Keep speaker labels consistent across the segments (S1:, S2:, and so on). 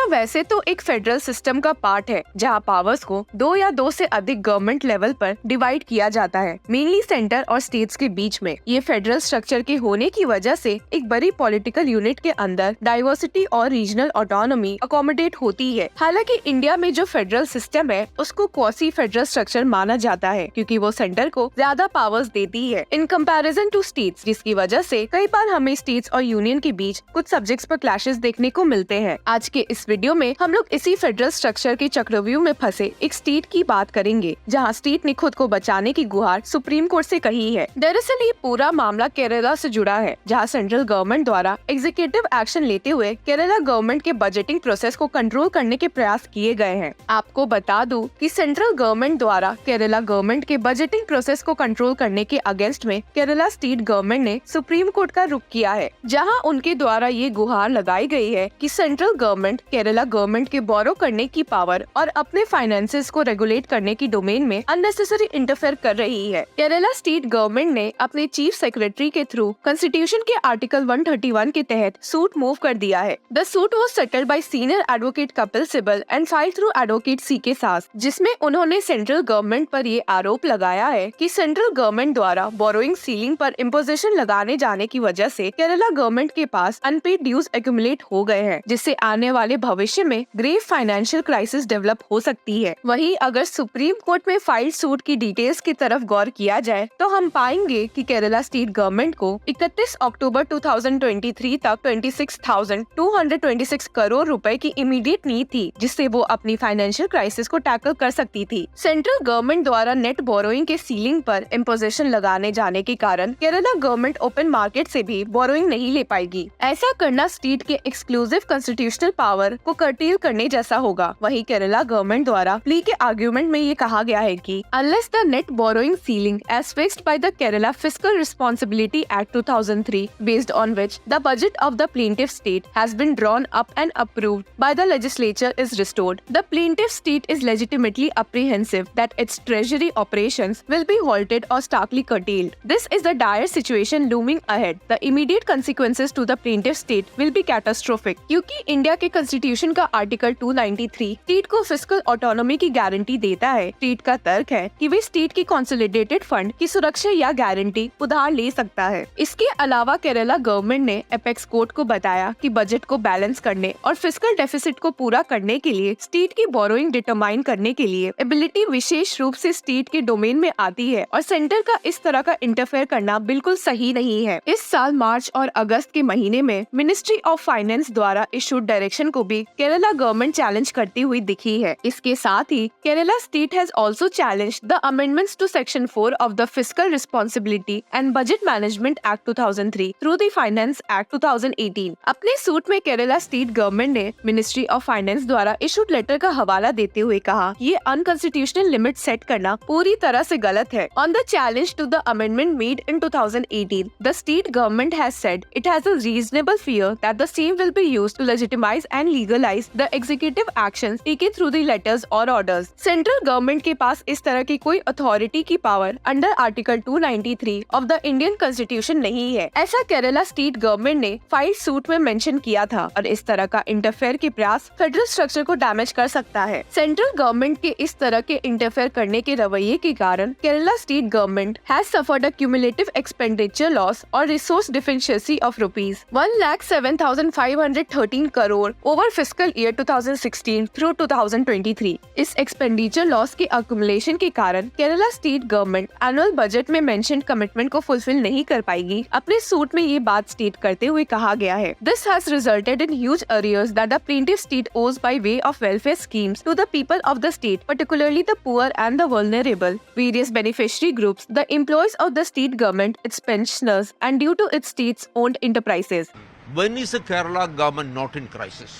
S1: केरला वैसे तो एक फेडरल सिस्टम का पार्ट है जहां पावर्स को 2 या 2 से अधिक गवर्नमेंट लेवल पर डिवाइड किया जाता है, मेनली सेंटर और स्टेट्स के बीच में। ये फेडरल स्ट्रक्चर के होने की वजह से एक बड़ी पॉलिटिकल यूनिट के अंदर डाइवर्सिटी और रीजनल ऑटोनॉमी अकोमोडेट होती है। हालांकि इंडिया में जो फेडरल सिस्टम है उसको क्वासी फेडरल स्ट्रक्चर माना जाता है क्योंकि वो सेंटर को ज्यादा पावर्स देती है इन कंपैरिजन टू स्टेट्स, जिसकी वजह से कई बार हमें स्टेट्स और यूनियन के बीच कुछ सब्जेक्ट्स पर क्लैशेस देखने को मिलते हैं। आज के इस वीडियो में हम लोग इसी फेडरल स्ट्रक्चर के चक्रव्यूह में फंसे एक स्टेट की बात करेंगे जहां स्टेट ने खुद को बचाने की गुहार सुप्रीम कोर्ट से कही है। दरअसल ये पूरा मामला केरला से जुड़ा है जहां सेंट्रल गवर्नमेंट द्वारा एग्जीक्यूटिव एक्शन लेते हुए केरला गवर्नमेंट के बजटिंग प्रोसेस को कंट्रोल करने के प्रयास किए गए हैं। आपको बता दूं कि सेंट्रल गवर्नमेंट द्वारा केरला गवर्नमेंट के बजटिंग प्रोसेस को कंट्रोल करने के अगेंस्ट में केरला स्टेट गवर्नमेंट ने सुप्रीम कोर्ट का रुख किया है, जहां उनके द्वारा ये गुहार लगाई गई है कि सेंट्रल गवर्नमेंट केरला गवर्नमेंट के बोरो करने की पावर और अपने फाइनेंसेस को रेगुलेट करने की डोमेन में अननेसेसरी इंटरफेयर कर रही है। केरला स्टेट गवर्नमेंट ने अपने चीफ सेक्रेटरी के थ्रू कॉन्स्टिट्यूशन के आर्टिकल 131 के तहत सूट मूव कर दिया है। The suit was settled by senior advocate Kapil Sibal and filed through advocate CK Sasi, जिसमें उन्होंने सेंट्रल गवर्नमेंट पर ये आरोप लगाया है कि सेंट्रल गवर्नमेंट द्वारा बोरोइंग सीलिंग पर इम्पोजिशन लगाने जाने की वजह से केरला गवर्नमेंट के पास अनपेड ड्यूज एक्यूमुलेट हो गए हैं, जिससे आने वाले भविष्य में ग्रेव फाइनेंशियल क्राइसिस डेवलप हो सकती है। वहीं अगर सुप्रीम कोर्ट में फाइल्ड सूट की डिटेल्स की तरफ गौर किया जाए तो हम पाएंगे कि केरला स्टेट गवर्नमेंट को 31 अक्टूबर 2023 तक 26,226 करोड़ रुपए की इमीडिएट नीड थी, जिससे वो अपनी फाइनेंशियल क्राइसिस को टैकल कर सकती थी। सेंट्रल गवर्नमेंट द्वारा नेट बोरोइंग के सीलिंग पर इम्पोजिशन लगाने जाने के कारण केरला गवर्नमेंट ओपन मार्केट से भी बोरोइंग नहीं ले पाएगी। ऐसा करना स्टेट के एक्सक्लूसिव कॉन्स्टिट्यूशनल पावर को कर्टेल करने जैसा होगा। वहीं केरला गवर्नमेंट द्वारा प्ली के आर्ग्यूमेंट में ये कहा गया है कि unless the net borrowing ceiling as fixed by the Kerala fiscal responsibility act 2003 based on which the budget of the plaintiff state has been drawn up and approved by the legislature is restored, the plaintiff state is legitimately apprehensive that its treasury operations will be halted or starkly curtailed. This is the dire situation looming ahead. The immediate consequences to the plaintiff state will be catastrophic. क्योंकि India के constitution का article 293 state को fiscal autonomy की guarantee देता है। State का तर्क है कि वे स्टेट की कंसोलिडेटेड फंड की सुरक्षा या गारंटी उधार ले सकता है। इसके अलावा केरला गवर्नमेंट ने एपेक्स कोर्ट को बताया कि बजट को बैलेंस करने और फिस्कल डेफिसिट को पूरा करने के लिए स्टेट की बोरोइंग डिटरमाइन करने के लिए एबिलिटी विशेष रूप से स्टेट के डोमेन में आती है और सेंटर का इस तरह का इंटरफेयर करना बिल्कुल सही नहीं है। इस साल मार्च और अगस्त के महीने में मिनिस्ट्री ऑफ फाइनेंस द्वारा इशूड डायरेक्शन को भी केरला गवर्नमेंट चैलेंज करती हुई दिखी है। इसके साथ ही Kerala state has also challenged the amendments to section 4 of the fiscal responsibility and budget management act 2003 through the finance act 2018। अपने सूट में केरला स्टेट गवर्नमेंट ने मिनिस्ट्री ऑफ फाइनेंस द्वारा इशूड लेटर का हवाला देते हुए कहा ये अनकॉन्स्टिट्यूशनल लिमिट सेट करना पूरी तरह से गलत है। On the challenge to the amendment made in 2018, the state government has said it has a reasonable fear that the same will be used to legitimize and legalize the executive actions taken through the letters or orders. Central government के पास इस तरह की कोई authority की power under article 293 of the Indian constitution नहीं है। ऐसा Kerala state government ने फाइल सूट में मेंशन किया था और इस तरह का इंटरफेयर के प्रयास फेडरल स्ट्रक्चर को डैमेज कर सकता है। सेंट्रल गवर्नमेंट के इस तरह के इंटरफेयर करने के रवैये के कारण Kerala state government has suffered a cumulative expenditure loss और resource deficiency of rupees 1,07,513 crore over fiscal year 2016 through 2023। इस एक्सपेंडिचर लॉस के अक्यूमुलेशन के कारण Kerala state government annual budget में मेंशन कमिटमेंट को फुलफिल नहीं कर पाएगी। अपने सूट में ये बात स्टेट करते हुए कहा गया है this has resulted in huge arrears that the plaintiff state owes by way of welfare schemes to the people of the state, particularly the poor and the vulnerable, various beneficiary groups, the employees of the state government, its pensioners, and due to its state's owned enterprises.
S2: When is the Kerala government not in crisis?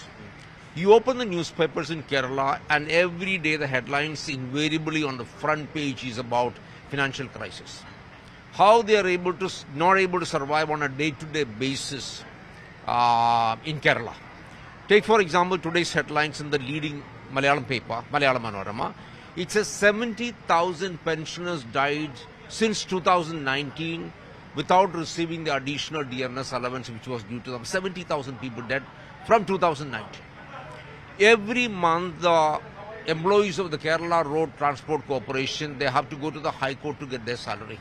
S2: You open the newspapers in Kerala and every day the headlines invariably on the front page is about financial crisis. How they are not able to survive on a day-to-day basis in Kerala. Take for example today's headlines in the leading Malayalam paper, Malayalam Manorama. It says 70,000 pensioners died since 2019 without receiving the additional dearness allowance which was due to them. 70,000 people dead from 2019. Every month, the employees of the Kerala Road Transport Corporation, they have to go to the High Court to get their salary.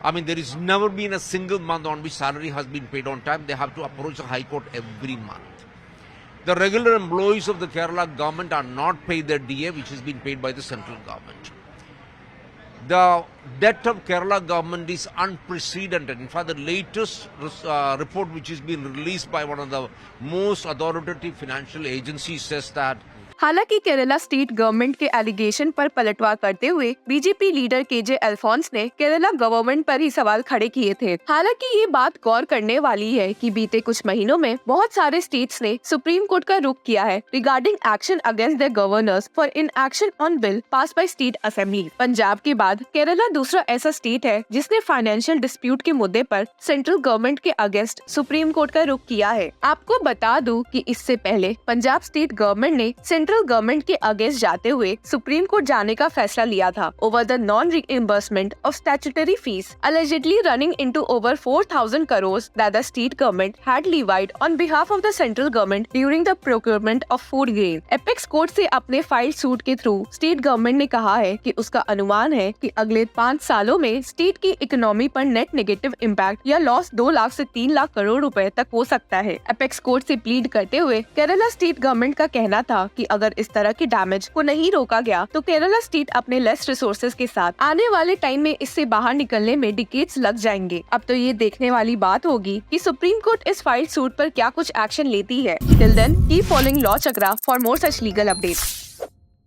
S2: I mean, there has never been a single month on which salary has been paid on time. They have to approach the High Court every month. The regular employees of the Kerala government are not paid their DA, which has been paid by the central government. The debt of Kerala government is unprecedented. In fact, the latest report which has been released by one of the most authoritative financial agencies says that
S1: हालांकि Kerala state government के allegation पर पलटवार करते हुए BJP leader KJ Alphons ने Kerala government पर ही सवाल खड़े किए थे। हालांकि ये बात गौर करने वाली है कि बीते कुछ महीनों में बहुत सारे स्टेट्स ने सुप्रीम कोर्ट का रुख किया है regarding action against the governors for inaction on bill pass by state assembly. Punjab के बाद केरला दूसरा ऐसा स्टेट है जिसने फाइनेंशियल डिस्प्यूट के मुद्दे पर सेंट्रल गवर्नमेंट के अगेंस्ट सुप्रीम कोर्ट का रुख किया है। आपको बता दूं कि इससे पहले पंजाब स्टेट गवर्नमेंट ने सेंट्रल गवर्नमेंट के अगेंस्ट जाते हुए सुप्रीम कोर्ट जाने का फैसला लिया था over the non reimbursement of statutory fees allegedly running into over 4,000 crores that the state government had levied on behalf of the central government during the procurement of food grain. Apex court से अपने file suit के through state government ने कहा है कि उसका अनुमान है कि अगले 5 सालों में स्टेट की इकोनॉमी पर नेट नेगेटिव इम्पैक्ट या लॉस 2 लाख से 3 लाख करोड़ रुपए तक हो सकता है। एपेक्स कोर्ट से प्लीड करते हुए केरला स्टेट गवर्नमेंट का कहना था कि अगर इस तरह के डैमेज को नहीं रोका गया तो केरला स्टेट अपने लेस रिसोर्सेज के साथ आने वाले टाइम में इससे बाहर निकलने में डिकेड्स लग जाएंगे। अब तो ये देखने वाली बात होगी कि सुप्रीम कोर्ट इस फाइल सूट पर क्या कुछ एक्शन लेती है। Till then keep following law Chakra for more such legal updates.